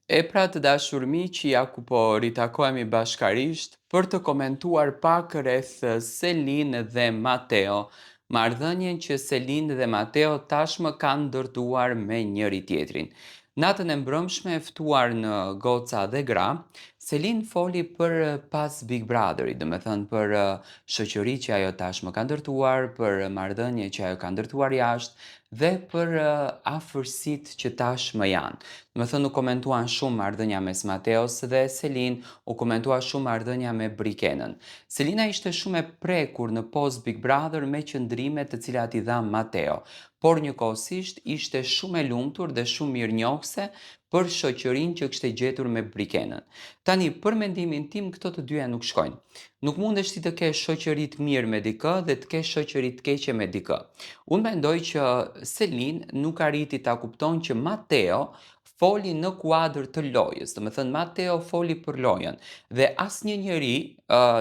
E pra të dashur miq, ja ku po ritakohemi bashkarisht për të komentuar pak rreth Selin dhe Mateo, marrëdhënien që Selin dhe Mateo tashmë kanë ndërtuar me njëri tjetrin. Natën e mbrëmshme e ftuar në Goca dhe Gra, Selin foli për pas Big Brotherit, do me thënë për shoqëri që ajo tashmë ka ndërtuar, për marrëdhënie që ajo ka ndërtuar jashtë dhe për afërsitë që tashmë janë. Do me thënë nuk komentuan shumë marrëdhënia mes Mateos dhe Selin, u komentua shumë marrëdhënia me Brikenën. Selina ishte shumë e prekur në post Big Brother me qëndrimet të cilat i dha Mateo, por njëkohësisht ishte shumë e lumtur dhe shumë mirënjohëse për shoqërinë që kishte gjetur me Brikenën. Tani, për mendimin tim, këto të dyja nuk shkojnë. Nuk mundesh ti të kesh shoqëri të mirë me dikë dhe të kesh shoqëri të keqe me dikë. Unë mendoj që Selin nuk arriti ta kupton që Mateo foli në kuadër të lojës, do me thënë Mateo foli për lojën dhe asnjë njeri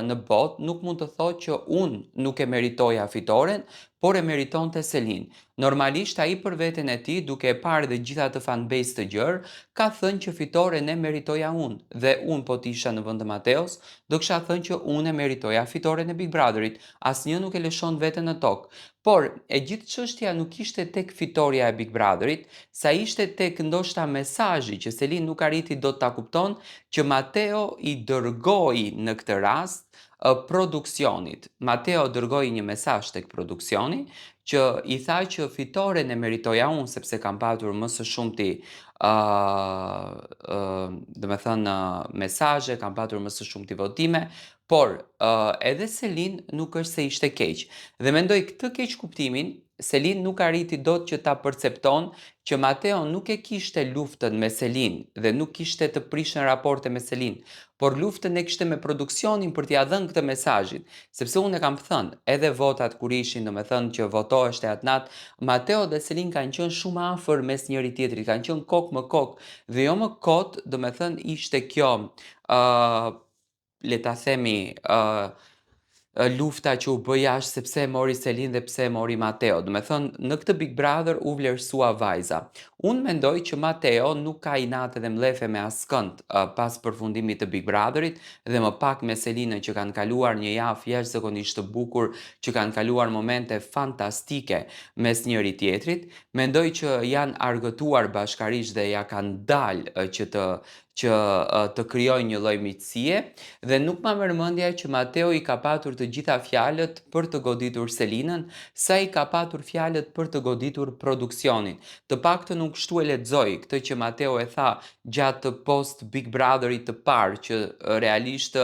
në botë nuk mund të thotë që unë nuk e meritoja fitoren, por e meritonte Selin. Normalisht ai për veten e tij, duke e parë dhe gjitha të fanbase të gjerë, ka thënë që fitoren e meritoja unë dhe unë po t'isha në vend të Mateos, do kisha thënë që unë e meritoja fitoren e Big Brotherit. Asnjë nuk e lëshon veten në tokë. Por e gjithë çështja nuk ishte tek fitoria e Big Brotherit, sa ishte tek ndoshta mesazhi që Selin nuk arriti dot ta kupton që Mateo i dërgoi në këtë rast produksionit. Mateo dërgoi një mesazh tek produksioni që i tha që fitoren e meritoja unë sepse kam patur më së shumti do me thënë mesazhe, kam patur më së shumti votime, por edhe Selin nuk është se ishte keq. Dhe mendoj këtë keq kuptimin, Selin nuk arriti dot që ta percepton që Mateo nuk e kishte luftën me Selin dhe nuk kishte të prishën raporte me Selin, por luftën e kishte me produksionin për t'ia dhënë këtë mesazhin, sepse unë e kam thënë, edhe votat kur ishin, domethënë që votoheshte atë natë, Mateo dhe Selin kanë qenë shumë afër mes njëri tjetrit, kanë qenë kokë më kokë dhe jo më kot, domethënë ishte kjo le ta themi lufta që u bë jashtë se pse e mori Selin dhe pse e mori Mateo. Do me thënë, në këtë Big Brother u vlerësua vajza. Unë mendoj që Mateo nuk ka inat dhe mlefe me askënd pas përfundimit të Big Brotherit dhe më pak me Selinën që kanë kaluar një javë jashtëzakonisht të bukur, që kanë kaluar momente fantastike mes njëri tjetrit. Mendoj që janë argëtuar bashkarisht dhe ja kanë dalë që të krijojnë një lloj miqësie dhe nuk ma merr mendja që Mateo i ka patur të gjitha fjalët për të goditur Selinën, sa i ka patur fjalët për të goditur produksionin. Të paktën unë kështu e lexoj këtë që Mateo e tha gjatë post Big Brotherit të parë që realisht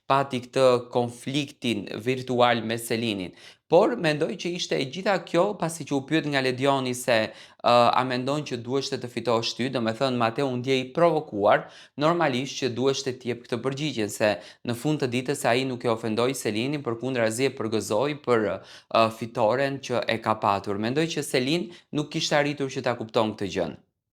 pati këtë konfliktin virtual me Selinin. Por mendoj që ishte e gjitha kjo pasi që u pyet nga Ledioni se a mendon që duheshte të fitosh ty, do me thënë Mateo u ndjej provokuar, normalisht që duheshte t'jep këtë përgjigjen se në fund të ditës ai nuk e ofendoi Selinin, përkundrazi e përgëzoi për fitoren që e ka patur. Mendoj që Selin nuk kishte arritur që ta kupton këtë gjën.